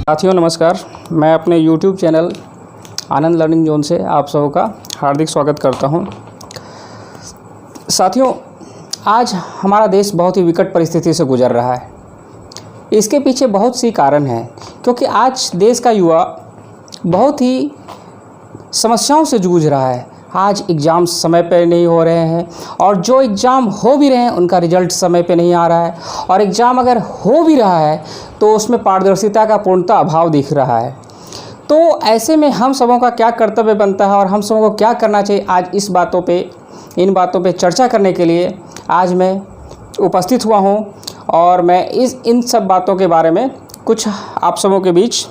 साथियों नमस्कार। मैं अपने YouTube चैनल आनंद लर्निंग जोन से आप सबों का हार्दिक स्वागत करता हूं। साथियों, आज हमारा देश बहुत ही विकट परिस्थिति से गुजर रहा है। इसके पीछे बहुत सी कारण हैं, क्योंकि आज देश का युवा बहुत ही समस्याओं से जूझ रहा है। आज एग्ज़ाम समय पर नहीं हो रहे हैं, और जो एग्ज़ाम हो भी रहे हैं उनका रिजल्ट समय पे नहीं आ रहा है, और एग्ज़ाम अगर हो भी रहा है तो उसमें पारदर्शिता का पूर्णतः अभाव दिख रहा है। तो ऐसे में हम सबों का क्या कर्तव्य बनता है और हम सबों को क्या करना चाहिए, आज इन बातों पे चर्चा करने के लिए आज मैं उपस्थित हुआ हूँ, और मैं इन सब बातों के बारे में कुछ आप सबों के बीच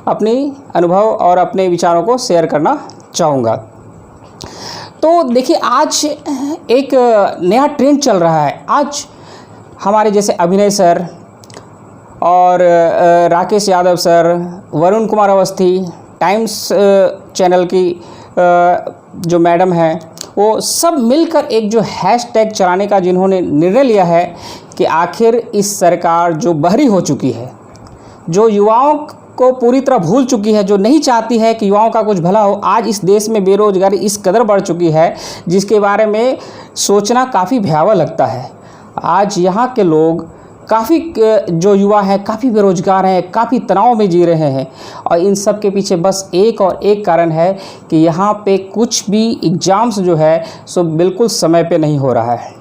अपनी अनुभव और अपने विचारों को शेयर करना चाहूँगा। तो देखिए, आज एक नया ट्रेंड चल रहा है। आज हमारे जैसे अभिनय सर और Rakesh Yadav sir, Varun Kumar Awasthi, times channel की जो मैडम हैं, वो सब मिलकर एक जो हैशटैग चलाने का जिन्होंने निर्णय लिया है कि आखिर इस सरकार जो बहरी हो चुकी है, जो युवाओं को पूरी तरह भूल चुकी है, जो नहीं चाहती है कि युवाओं का कुछ भला हो। आज इस देश में बेरोजगारी इस कदर बढ़ चुकी है जिसके बारे में सोचना काफ़ी भयावह लगता है। आज यहाँ के लोग काफ़ी जो युवा हैं काफ़ी बेरोजगार हैं, काफ़ी तनाव में जी रहे हैं, और इन सब के पीछे बस एक और एक कारण है कि यहाँ पे कुछ भी एग्ज़ाम्स जो है सो बिल्कुल समय पे नहीं हो रहा है।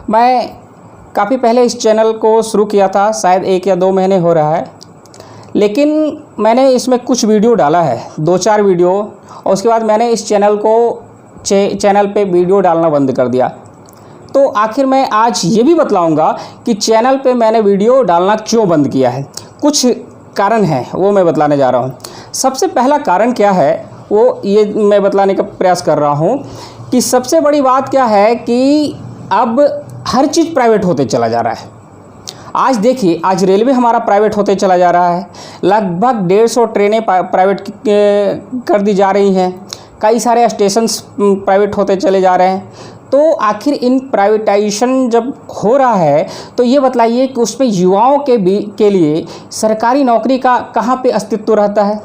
मैं काफ़ी पहले इस चैनल को शुरू किया था, शायद 1 या 2 महीने हो रहा है, लेकिन मैंने इसमें कुछ वीडियो डाला है, 2-4 वीडियो, और उसके बाद मैंने इस चैनल पे वीडियो डालना बंद कर दिया। तो आखिर मैं आज ये भी बतलाऊंगा कि चैनल पे मैंने वीडियो डालना क्यों बंद किया है। कुछ कारण हैं, वो मैं बतलाने जा रहा हूँ। सबसे पहला कारण क्या है वो ये मैं बतलाने का प्रयास कर रहा हूँ कि सबसे बड़ी बात क्या है कि अब हर चीज़ प्राइवेट होते चला जा रहा है। आज देखिए, आज रेलवे हमारा प्राइवेट होते चला जा रहा है। लगभग 150 ट्रेनें प्राइवेट कर दी जा रही हैं। कई सारे स्टेशंस प्राइवेट होते चले जा रहे हैं। तो आखिर इन प्राइवेटाइजेशन जब हो रहा है तो ये बतलाइए कि उसमें युवाओं के लिए सरकारी नौकरी का कहाँ पे अस्तित्व रहता है।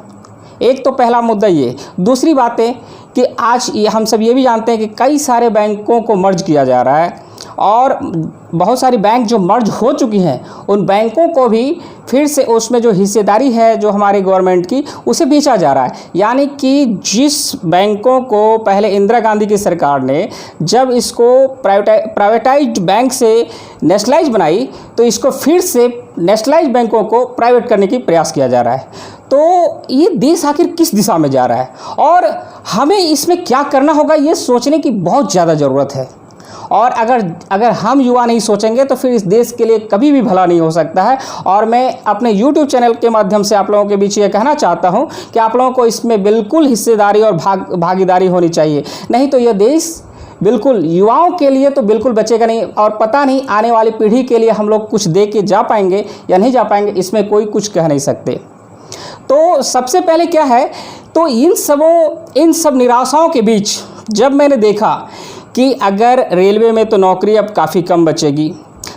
एक तो पहला मुद्दा ये। दूसरी बात है कि आज हम सब ये भी जानते हैं कि कई सारे बैंकों को मर्ज किया जा रहा है, और बहुत सारी बैंक जो मर्ज हो चुकी हैं उन बैंकों को भी फिर से उसमें जो हिस्सेदारी है जो हमारे गवर्नमेंट की, उसे बेचा जा रहा है। यानी कि जिस बैंकों को पहले इंदिरा गांधी की सरकार ने जब इसको प्राइवेटाइज्ड बैंक से नेशनलाइज बनाई, तो इसको फिर से नेशनलाइज बैंकों को प्राइवेट करने की प्रयास किया जा रहा है। तो ये देश आखिर किस दिशा में जा रहा है और हमें इसमें क्या करना होगा, ये सोचने की बहुत ज़्यादा ज़रूरत है। और अगर हम युवा नहीं सोचेंगे तो फिर इस देश के लिए कभी भी भला नहीं हो सकता है। और मैं अपने YouTube चैनल के माध्यम से आप लोगों के बीच ये कहना चाहता हूँ कि आप लोगों को इसमें बिल्कुल हिस्सेदारी और भागीदारी होनी चाहिए, नहीं तो यह देश बिल्कुल युवाओं के लिए तो बिल्कुल बचेगा नहीं, और पता नहीं आने वाली पीढ़ी के लिए हम लोग कुछ दे के जा पाएंगे या नहीं जा पाएंगे, इसमें कोई कुछ कह नहीं सकते। तो सबसे पहले क्या है, तो इन सब निराशाओं के बीच जब मैंने देखा कि अगर रेलवे में तो नौकरी अब काफ़ी कम बचेगी।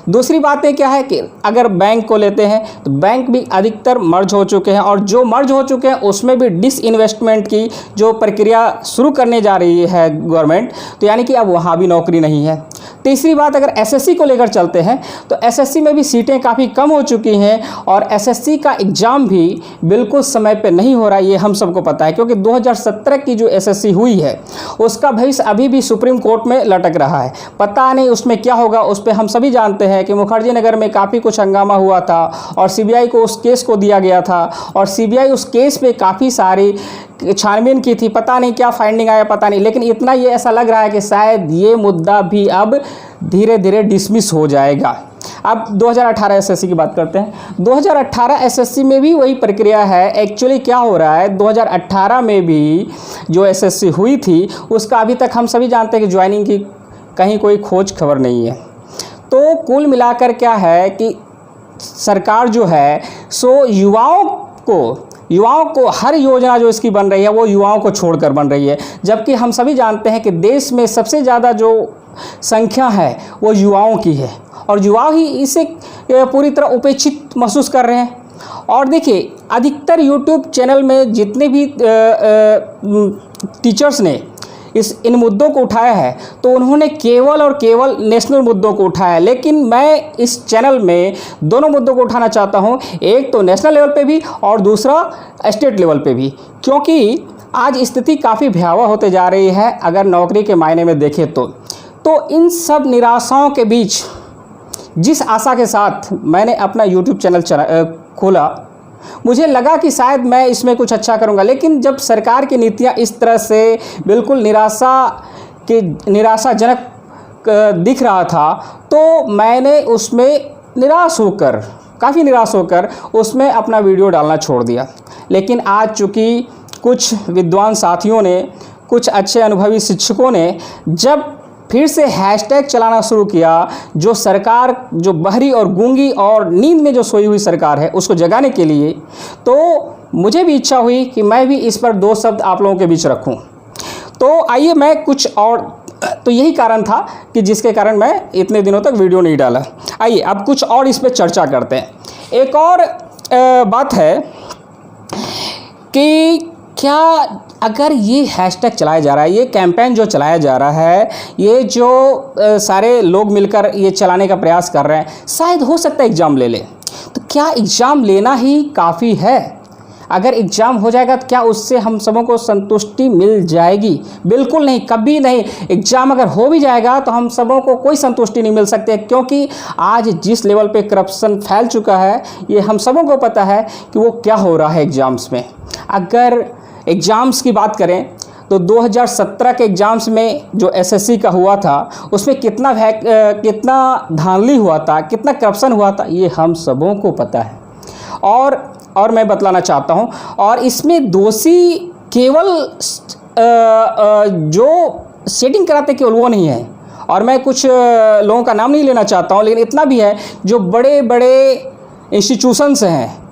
दूसरी बातें क्या है कि अगर बैंक को लेते हैं तो बैंक भी अधिकतर मर्ज हो चुके हैं, और जो मर्ज हो चुके हैं उसमें भी डिसइन्वेस्टमेंट की जो प्रक्रिया शुरू करने जा रही है गवर्नमेंट, तो यानी कि अब वहाँ भी नौकरी नहीं है। तीसरी बात, अगर एसएससी को लेकर चलते हैं तो एसएससी में भी सीटें काफ़ी कम हो चुकी हैं, और एसएससी का एग्ज़ाम भी बिल्कुल समय पे नहीं हो रहा है, ये हम सबको पता है। क्योंकि 2017 की जो एसएससी हुई है उसका भविष्य अभी भी सुप्रीम कोर्ट में लटक रहा है। पता नहीं उसमें क्या होगा, उस पर हम सभी जानते हैं कि मुखर्जी नगर में काफ़ी कुछ हंगामा हुआ था, और सीबीआई को उस केस को दिया गया था, और सीबीआई उस केस पे काफ़ी सारी छानबीन की थी। पता नहीं क्या फाइंडिंग आया, पता नहीं, लेकिन इतना ये ऐसा लग रहा है कि शायद ये मुद्दा भी अब धीरे धीरे डिसमिस हो जाएगा। अब 2018 एसएससी की बात करते हैं। 2018 एसएससी में भी वही प्रक्रिया है। एक्चुअली क्या हो रहा है, 2018 में भी जो एसएससी हुई थी उसका अभी तक हम सभी जानते हैं कि ज्वाइनिंग की कहीं कोई खोज खबर नहीं है। तो कुल मिलाकर क्या है कि सरकार जो है सो युवाओं को हर योजना जो इसकी बन रही है वो युवाओं को छोड़कर बन रही है, जबकि हम सभी जानते हैं कि देश में सबसे ज़्यादा जो संख्या है वो युवाओं की है, और युवा ही इसे पूरी तरह उपेक्षित महसूस कर रहे हैं। और देखिए, अधिकतर यूट्यूब चैनल में जितने भी टीचर्स ने इन मुद्दों को उठाया है तो उन्होंने केवल और केवल नेशनल मुद्दों को उठाया, लेकिन मैं इस चैनल में दोनों मुद्दों को उठाना चाहता हूं, एक तो नेशनल लेवल पे भी और दूसरा स्टेट लेवल पे भी, क्योंकि आज स्थिति काफ़ी भयावह होते जा रही है अगर नौकरी के मायने में देखें तो इन सब निराशाओं के बीच जिस आशा के साथ मैंने अपना यूट्यूब चैनल खोला, मुझे लगा कि शायद मैं इसमें कुछ अच्छा करूंगा, लेकिन जब सरकार की नीतियां इस तरह से बिल्कुल निराशाजनक दिख रहा था तो मैंने उसमें काफ़ी निराश होकर उसमें अपना वीडियो डालना छोड़ दिया। लेकिन आज चूँकि कुछ विद्वान साथियों ने, कुछ अच्छे अनुभवी शिक्षकों ने जब फिर से हैशटैग चलाना शुरू किया, जो सरकार, जो बहरी और गूंगी और नींद में जो सोई हुई सरकार है उसको जगाने के लिए, तो मुझे भी इच्छा हुई कि मैं भी इस पर दो शब्द आप लोगों के बीच रखूं। तो आइए मैं कुछ और, तो यही कारण था कि जिसके कारण मैं इतने दिनों तक वीडियो नहीं डाला। आइए अब कुछ और इस पर चर्चा करते हैं। एक और बात है कि क्या अगर ये हैशटैग चलाया जा रहा है, ये कैंपेन जो चलाया जा रहा है, ये जो सारे लोग मिलकर ये चलाने का प्रयास कर रहे हैं, शायद हो सकता है एग्ज़ाम ले ले, तो क्या एग्ज़ाम लेना ही काफ़ी है? अगर एग्ज़ाम हो जाएगा तो क्या उससे हम सबों को संतुष्टि मिल जाएगी? बिल्कुल नहीं, कभी नहीं। एग्ज़ाम अगर हो भी जाएगा तो हम सबों को कोई संतुष्टि नहीं मिल सकती, क्योंकि आज जिस लेवल पे करप्शन फैल चुका है ये हम सबों को पता है कि वो क्या हो रहा है एग्ज़ाम्स में। अगर एग्ज़ाम्स की बात करें तो 2017 के एग्ज़ाम्स में जो एसएससी का हुआ था उसमें कितना धांधली हुआ था, कितना करप्शन हुआ था, ये हम सबों को पता है। और मैं बतलाना चाहता हूँ, और इसमें दोषी केवल जो सेटिंग कराते केवल वो नहीं है, और मैं कुछ लोगों का नाम नहीं लेना चाहता हूँ, लेकिन इतना भी है जो बड़े बड़े इंस्टीट्यूशंस हैं,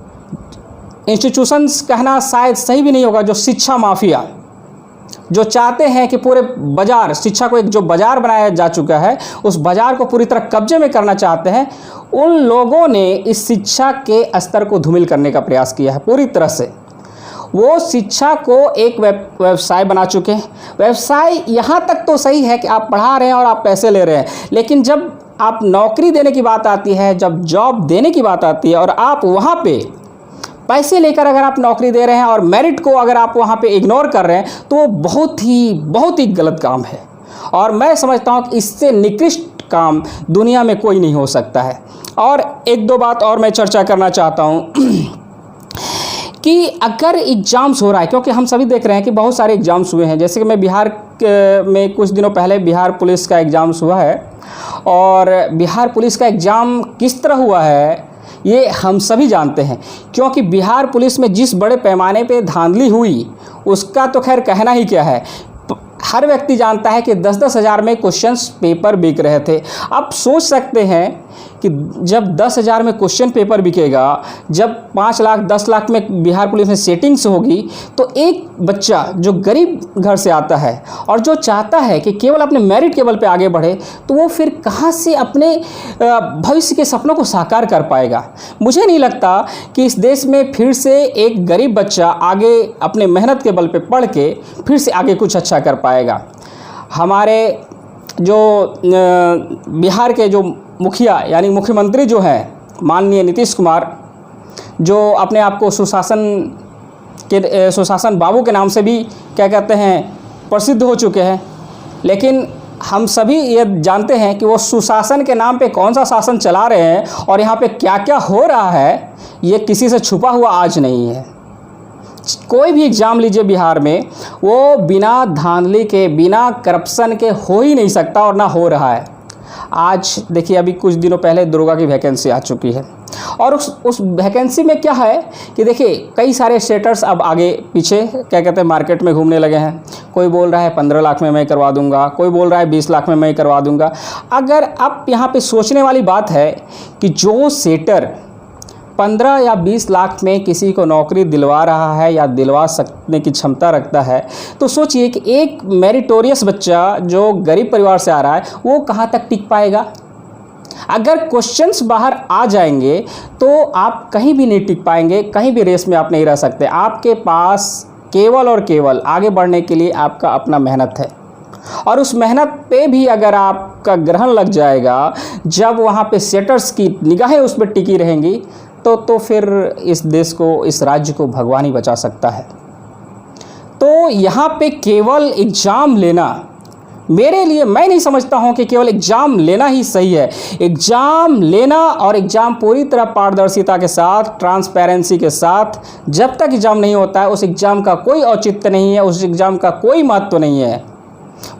इंस्टीट्यूशंस कहना शायद सही भी नहीं होगा, जो शिक्षा माफिया जो चाहते हैं कि पूरे बाज़ार, शिक्षा को एक जो बाज़ार बनाया जा चुका है उस बाज़ार को पूरी तरह कब्जे में करना चाहते हैं, उन लोगों ने इस शिक्षा के स्तर को धूमिल करने का प्रयास किया है पूरी तरह से। वो शिक्षा को एक व्यवसाय बना चुके हैं। व्यवसाय यहाँ तक तो सही है कि आप पढ़ा रहे हैं और आप पैसे ले रहे हैं, लेकिन जब आप नौकरी देने की बात आती है, जब जॉब देने की बात आती है और आप वहाँ पे पैसे लेकर अगर आप नौकरी दे रहे हैं और मेरिट को अगर आप वहाँ पे इग्नोर कर रहे हैं तो वो बहुत ही गलत काम है। और मैं समझता हूँ कि इससे निकृष्ट काम दुनिया में कोई नहीं हो सकता है। और एक दो बात और मैं चर्चा करना चाहता हूँ कि अगर एग्ज़ाम्स हो रहा है, क्योंकि हम सभी देख रहे हैं कि बहुत सारे एग्ज़ाम्स हुए हैं, जैसे कि मैं बिहार में कुछ दिनों पहले बिहार पुलिस का एग्ज़ाम्स हुआ है, और बिहार पुलिस का एग्ज़ाम किस तरह हुआ है ये हम सभी जानते हैं, क्योंकि बिहार पुलिस में जिस बड़े पैमाने पे धांधली हुई उसका तो खैर कहना ही क्या है। हर व्यक्ति जानता है कि 10-10 हज़ार में क्वेश्चंस पेपर बिक रहे थे। आप सोच सकते हैं कि जब 10,000 में क्वेश्चन पेपर बिकेगा, जब 5 लाख 10 लाख में बिहार पुलिस में सेटिंग्स होगी, तो एक बच्चा जो गरीब घर से आता है और जो चाहता है कि केवल अपने मेरिट के बल पे आगे बढ़े, तो वो फिर कहाँ से अपने भविष्य के सपनों को साकार कर पाएगा। मुझे नहीं लगता कि इस देश में फिर से एक गरीब बच्चा आगे अपने मेहनत के बल पे पढ़ के फिर से आगे कुछ अच्छा कर पाएगा। हमारे जो बिहार के जो मुखिया यानी मुख्यमंत्री जो हैं माननीय नीतीश कुमार, जो अपने आप को सुशासन बाबू के नाम से भी क्या कहते हैं प्रसिद्ध हो चुके हैं, लेकिन हम सभी ये जानते हैं कि वो सुशासन के नाम पे कौन सा शासन चला रहे हैं और यहाँ पे क्या क्या हो रहा है ये किसी से छुपा हुआ आज नहीं है। कोई भी एग्ज़ाम लीजिए बिहार में, वो बिना धांधली के, बिना करप्शन के हो ही नहीं सकता और ना हो रहा है। आज देखिए, अभी कुछ दिनों पहले दुर्गा की वैकेंसी आ चुकी है, और उस वैकेंसी में क्या है कि देखिए कई सारे स्टेटर्स अब आगे पीछे क्या कहते हैं मार्केट में घूमने लगे हैं। कोई बोल रहा है 15 लाख में मैं करवा दूंगा, कोई बोल रहा है 20 लाख में मैं करवा दूंगा। अगर अब यहाँ पे सोचने वाली बात है कि जो सेटर 15 या 20 लाख में किसी को नौकरी दिलवा रहा है या दिलवा सकने की क्षमता रखता है, तो सोचिए कि एक मेरिटोरियस बच्चा जो गरीब परिवार से आ रहा है वो कहाँ तक टिक पाएगा। अगर क्वेश्चंस बाहर आ जाएंगे तो आप कहीं भी नहीं टिक पाएंगे, कहीं भी रेस में आप नहीं रह सकते। आपके पास केवल और केवल आगे बढ़ने के लिए आपका अपना मेहनत है, और उस मेहनत पे भी अगर आपका ग्रहण लग जाएगा, जब वहाँ पे सेटर्स की निगाहें उस पर टिकी रहेंगी, तो फिर इस देश को, इस राज्य को भगवान ही बचा सकता है। तो यहाँ पे केवल एग्ज़ाम लेना, मेरे लिए, मैं नहीं समझता हूँ कि केवल एग्ज़ाम लेना ही सही है। एग्ज़ाम लेना और एग्ज़ाम पूरी तरह पारदर्शिता के साथ, ट्रांसपेरेंसी के साथ, जब तक एग्ज़ाम नहीं होता है उस एग्ज़ाम का कोई औचित्य नहीं है, उस एग्ज़ाम का कोई महत्व नहीं है।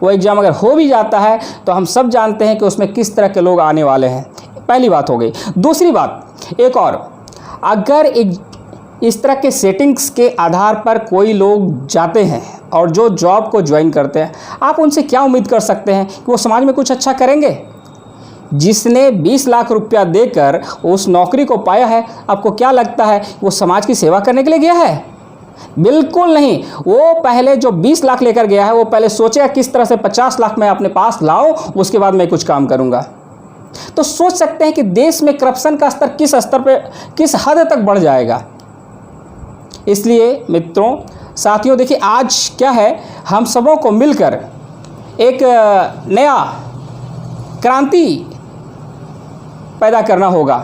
वो एग्ज़ाम अगर हो भी जाता है तो हम सब जानते हैं कि उसमें किस तरह के लोग आने वाले हैं। पहली बात हो गई। दूसरी बात एक और, अगर इस तरह के सेटिंग्स के आधार पर कोई लोग जाते हैं और जो जॉब को ज्वाइन करते हैं, आप उनसे क्या उम्मीद कर सकते हैं कि वो समाज में कुछ अच्छा करेंगे? जिसने 20 लाख रुपया देकर उस नौकरी को पाया है, आपको क्या लगता है वो समाज की सेवा करने के लिए गया है? बिल्कुल नहीं। वो पहले जो 20 लाख लेकर गया है, वो पहले सोचेगा किस तरह से 50 लाख मैं अपने पास लाऊं, उसके बाद मैं कुछ काम करूंगा। तो सोच सकते हैं कि देश में करप्शन का स्तर किस स्तर पे, किस हद तक बढ़ जाएगा। इसलिए मित्रों, साथियों, देखिए आज क्या है, हम सबों को मिलकर एक नया क्रांति पैदा करना होगा,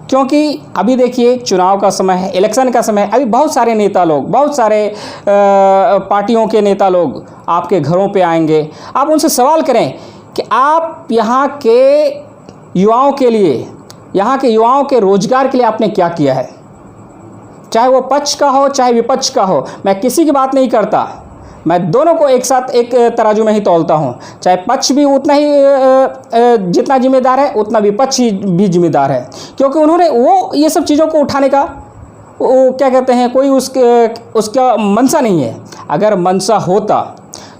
क्योंकि अभी देखिए चुनाव का समय है, इलेक्शन का समय है। अभी बहुत सारे नेता लोग, बहुत सारे पार्टियों के नेता लोग आपके घरों पे आएंगे। आप उनसे सवाल करें कि आप यहाँ के युवाओं के लिए, यहाँ के युवाओं के रोजगार के लिए आपने क्या किया है। चाहे वो पक्ष का हो, चाहे विपक्ष का हो, मैं किसी की बात नहीं करता, मैं दोनों को एक साथ एक तराजू में ही तौलता हूँ। चाहे पक्ष भी उतना ही जितना जिम्मेदार है, उतना विपक्ष ही भी जिम्मेदार है, क्योंकि उन्होंने वो ये सब चीज़ों को उठाने का, वो क्या कहते हैं, कोई उसका मनसा नहीं है। अगर मनसा होता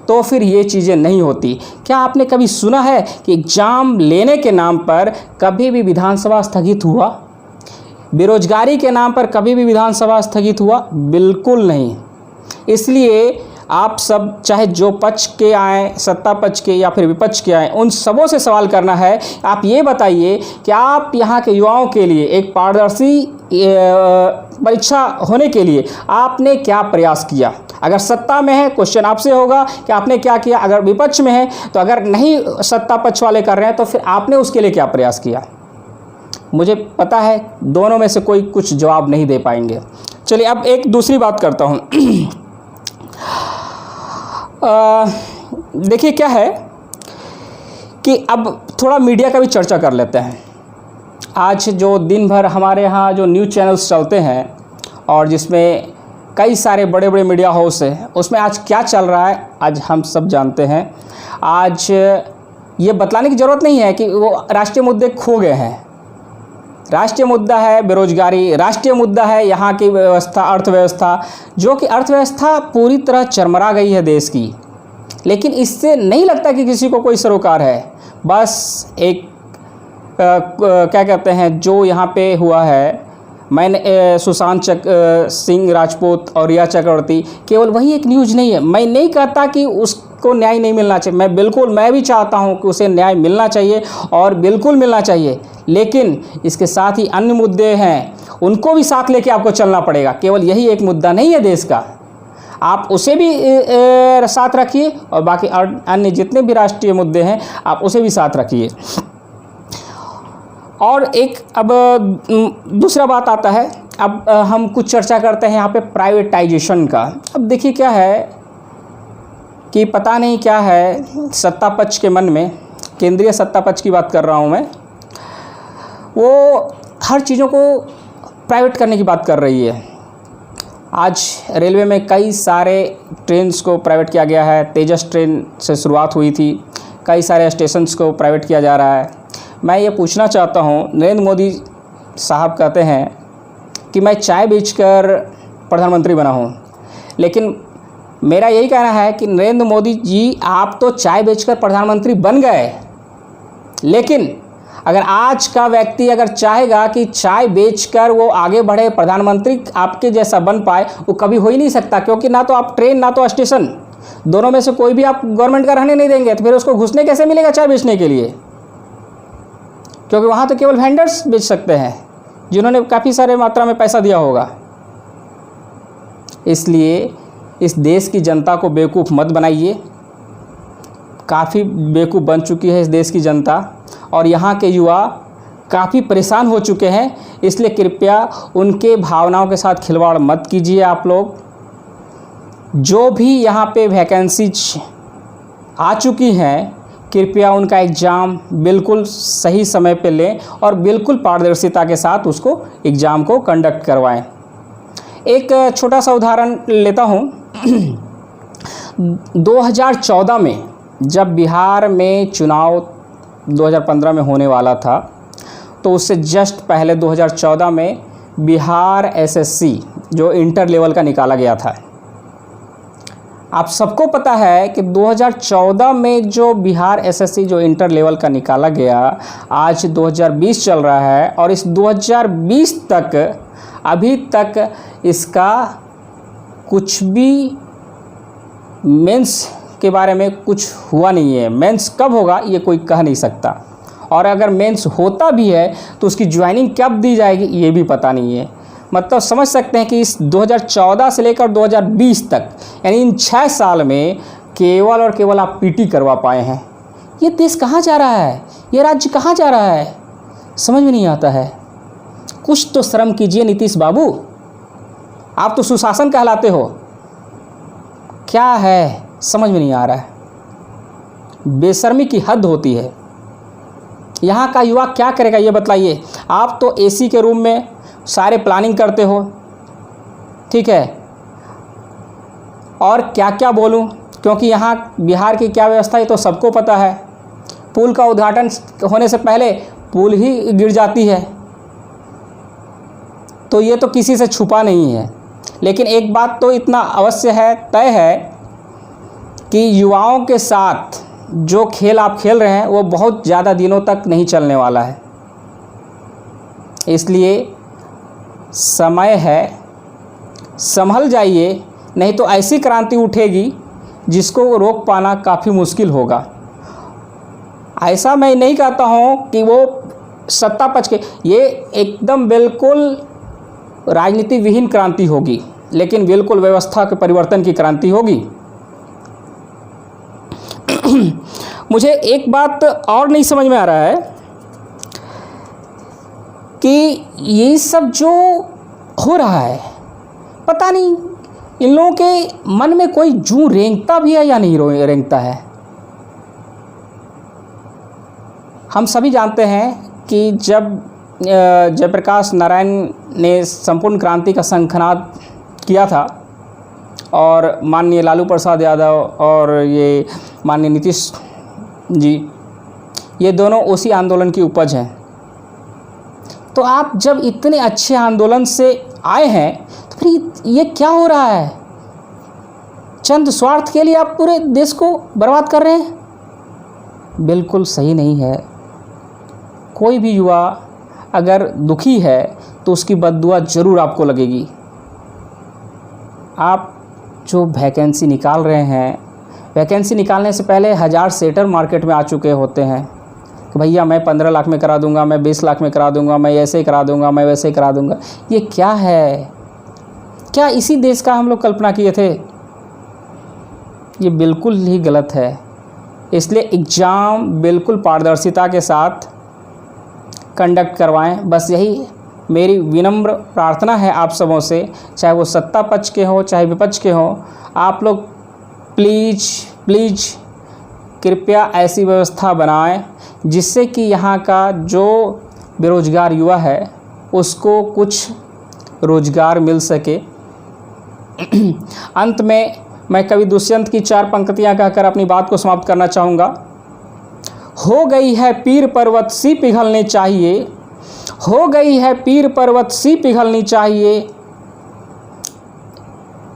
तो फिर ये चीज़ें नहीं होती। क्या आपने कभी सुना है कि एग्ज़ाम लेने के नाम पर कभी भी विधानसभा स्थगित हुआ? बेरोजगारी के नाम पर कभी भी विधानसभा स्थगित हुआ? बिल्कुल नहीं। इसलिए आप सब, चाहे जो पक्ष के आएँ, सत्ता पक्ष के या फिर विपक्ष के आएँ, उन सबों से सवाल करना है। आप ये बताइए कि आप यहाँ के युवाओं के लिए एक पारदर्शी परीक्षा होने के लिए आपने क्या प्रयास किया। अगर सत्ता में है, क्वेश्चन आपसे होगा कि आपने क्या किया। अगर विपक्ष में है, तो अगर नहीं सत्ता पक्ष वाले कर रहे हैं, तो फिर आपने उसके लिए क्या प्रयास किया। मुझे पता है दोनों में से कोई कुछ जवाब नहीं दे पाएंगे। चलिए अब एक दूसरी बात करता हूँ। देखिए क्या है कि अब थोड़ा मीडिया का भी चर्चा कर लेते हैं। आज जो दिन भर हमारे यहाँ जो न्यूज़ चैनल्स चलते हैं और जिसमें कई सारे बड़े बड़े मीडिया हाउस हैं, उसमें आज क्या चल रहा है आज हम सब जानते हैं। आज ये बतलाने की ज़रूरत नहीं है कि वो राष्ट्रीय मुद्दे खो गए हैं। राष्ट्रीय मुद्दा है बेरोजगारी, राष्ट्रीय मुद्दा है यहाँ की व्यवस्था, अर्थव्यवस्था, जो कि अर्थव्यवस्था पूरी तरह चरमरा गई है देश की। लेकिन इससे नहीं लगता कि किसी को कोई सरोकार है। बस एक क्या कहते हैं, जो यहाँ पे हुआ है, मैंने सुशांत सिंह राजपूत और रिया चक्रवर्ती, केवल वही एक न्यूज़ नहीं है। मैं नहीं कहता कि उसको न्याय नहीं मिलना चाहिए, मैं भी चाहता हूँ कि उसे न्याय मिलना चाहिए और बिल्कुल मिलना चाहिए। लेकिन इसके साथ ही अन्य मुद्दे हैं, उनको भी साथ लेके आपको चलना पड़ेगा। केवल यही एक मुद्दा नहीं है देश का, आप उसे भी साथ रखिए और बाकी अन्य जितने भी राष्ट्रीय मुद्दे हैं आप उसे भी साथ रखिए। और एक अब दूसरा बात आता है, अब हम कुछ चर्चा करते हैं यहाँ पे प्राइवेटाइजेशन का। अब देखिए क्या है कि पता नहीं क्या है सत्ता पक्ष के मन में, केंद्रीय सत्ता पक्ष की बात कर रहा हूँ मैं, वो हर चीज़ों को प्राइवेट करने की बात कर रही है। आज रेलवे में कई सारे ट्रेन्स को प्राइवेट किया गया है। तेजस ट्रेन से शुरुआत हुई थी, कई सारे स्टेशंस को प्राइवेट किया जा रहा है। मैं ये पूछना चाहता हूँ, नरेंद्र मोदी साहब कहते हैं कि मैं चाय बेचकर प्रधानमंत्री बना हूँ, लेकिन मेरा यही कहना है कि नरेंद्र मोदी जी आप तो चाय बेचकर प्रधानमंत्री बन गए, लेकिन अगर आज का व्यक्ति अगर चाहेगा कि चाय बेचकर वो आगे बढ़े, प्रधानमंत्री आपके जैसा बन पाए, वो कभी हो ही नहीं सकता। क्योंकि ना तो आप ट्रेन ना तो स्टेशन, दोनों में से कोई भी आप गवर्नमेंट का रहने नहीं देंगे, तो फिर उसको घुसने कैसे मिलेगा चाय बेचने के लिए। क्योंकि वहाँ तो केवल वेंडर्स बेच सकते हैं जिन्होंने काफ़ी सारे मात्रा में पैसा दिया होगा। इसलिए इस देश की जनता को बेवकूफ़ मत बनाइए। काफ़ी बेवकूफ़ बन चुकी है इस देश की जनता और यहाँ के युवा काफ़ी परेशान हो चुके हैं। इसलिए कृपया उनके भावनाओं के साथ खिलवाड़ मत कीजिए। आप लोग जो भी यहाँ पे वैकेंसीज आ चुकी हैं, कृपया उनका एग्ज़ाम बिल्कुल सही समय पे लें और बिल्कुल पारदर्शिता के साथ उसको एग्ज़ाम को कंडक्ट करवाएं। एक छोटा सा उदाहरण लेता हूँ। 2014 में जब बिहार में चुनाव 2015 में होने वाला था, तो उससे जस्ट पहले 2014 में बिहार एसएससी जो इंटर लेवल का निकाला गया था। आप सबको पता है कि 2014 में जो बिहार एसएससी जो इंटर लेवल का निकाला गया, आज 2020 चल रहा है और इस 2020 तक अभी तक इसका कुछ भी मेंस के बारे में कुछ हुआ नहीं है। मेंस कब होगा ये कोई कह नहीं सकता, और अगर मेंस होता भी है तो उसकी ज्वाइनिंग कब दी जाएगी ये भी पता नहीं है। मतलब समझ सकते हैं कि इस 2014 से लेकर 2020 तक यानी इन 6 साल में केवल और केवल आप पीटी करवा पाए हैं। ये देश कहाँ जा रहा है, ये राज्य कहाँ जा रहा है, समझ में नहीं आता है। कुछ तो शर्म कीजिए नीतीश बाबू, आप तो सुशासन कहलाते हो। क्या है समझ में नहीं आ रहा है। बेशर्मी की हद होती है। यहाँ का युवा क्या करेगा ये बतलाइए। आप तो एसी के रूम में सारे प्लानिंग करते हो, ठीक है, और क्या क्या बोलूँ, क्योंकि यहाँ बिहार की क्या व्यवस्था है तो सबको पता है। पुल का उद्घाटन होने से पहले पुल ही गिर जाती है, तो ये तो किसी से छुपा नहीं है। लेकिन एक बात तो इतना अवश्य है, तय है कि युवाओं के साथ जो खेल आप खेल रहे हैं वो बहुत ज़्यादा दिनों तक नहीं चलने वाला है। इसलिए समय है, संभल जाइए, नहीं तो ऐसी क्रांति उठेगी जिसको रोक पाना काफ़ी मुश्किल होगा। ऐसा मैं नहीं कहता हूँ कि वो सत्ता पक्ष के, ये एकदम बिल्कुल राजनीति विहीन क्रांति होगी, लेकिन बिल्कुल व्यवस्था के परिवर्तन की क्रांति होगी। मुझे एक बात और नहीं समझ में आ रहा है कि ये सब जो हो रहा है, पता नहीं इन लोगों के मन में कोई जूं रेंगता भी है या नहीं रेंगता है। हम सभी जानते हैं कि जब जयप्रकाश नारायण ने संपूर्ण क्रांति का शंखनाद किया था और माननीय लालू प्रसाद यादव और ये माननीय नीतीश जी, ये दोनों उसी आंदोलन की उपज हैं। तो आप जब इतने अच्छे आंदोलन से आए हैं तो फिर ये क्या हो रहा है? चंद स्वार्थ के लिए आप पूरे देश को बर्बाद कर रहे हैं। बिल्कुल सही नहीं है। कोई भी युवा अगर दुखी है तो उसकी बद्दुआ ज़रूर आपको लगेगी। आप जो वैकेंसी निकाल रहे हैं, वैकेंसी निकालने से पहले 1000 सेटर मार्केट में आ चुके होते हैं कि भैया मैं 15 लाख में करा दूंगा, मैं 20 लाख में करा दूंगा, मैं ऐसे ही करा दूंगा, मैं वैसे ही करा दूंगा। ये क्या है? क्या इसी देश का हम लोग कल्पना किए थे? ये बिल्कुल ही गलत है। इसलिए एग्ज़ाम बिल्कुल पारदर्शिता के साथ कंडक्ट करवाएं। बस यही मेरी विनम्र प्रार्थना है आप सबों से, चाहे वो सत्ता पक्ष के हो चाहे विपक्ष के हो। आप लोग प्लीज़ कृपया ऐसी व्यवस्था बनाएं जिससे कि यहाँ का जो बेरोजगार युवा है उसको कुछ रोजगार मिल सके। अंत में मैं कवि दुष्यंत की 4 पंक्तियाँ कहकर अपनी बात को समाप्त करना चाहूँगा। हो गई है पीर पर्वत सी पिघलनी चाहिए, हो गई है पीर पर्वत सी पिघलनी चाहिए,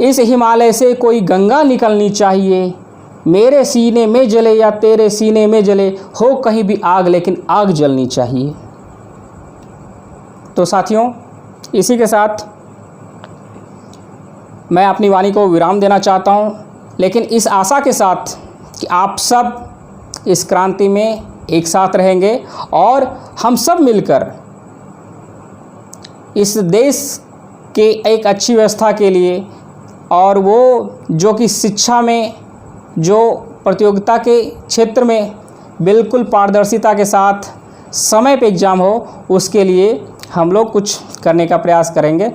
इस हिमालय से कोई गंगा निकलनी चाहिए। मेरे सीने में जले या तेरे सीने में जले, हो कहीं भी आग लेकिन आग जलनी चाहिए। तो साथियों, इसी के साथ मैं अपनी वाणी को विराम देना चाहता हूं, लेकिन इस आशा के साथ कि आप सब इस क्रांति में एक साथ रहेंगे और हम सब मिलकर इस देश के एक अच्छी व्यवस्था के लिए, और वो जो कि शिक्षा में जो प्रतियोगिता के क्षेत्र में बिल्कुल पारदर्शिता के साथ समय पे एग्ज़ाम हो, उसके लिए हम लोग कुछ करने का प्रयास करेंगे।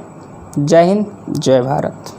जय हिंद, जय भारत।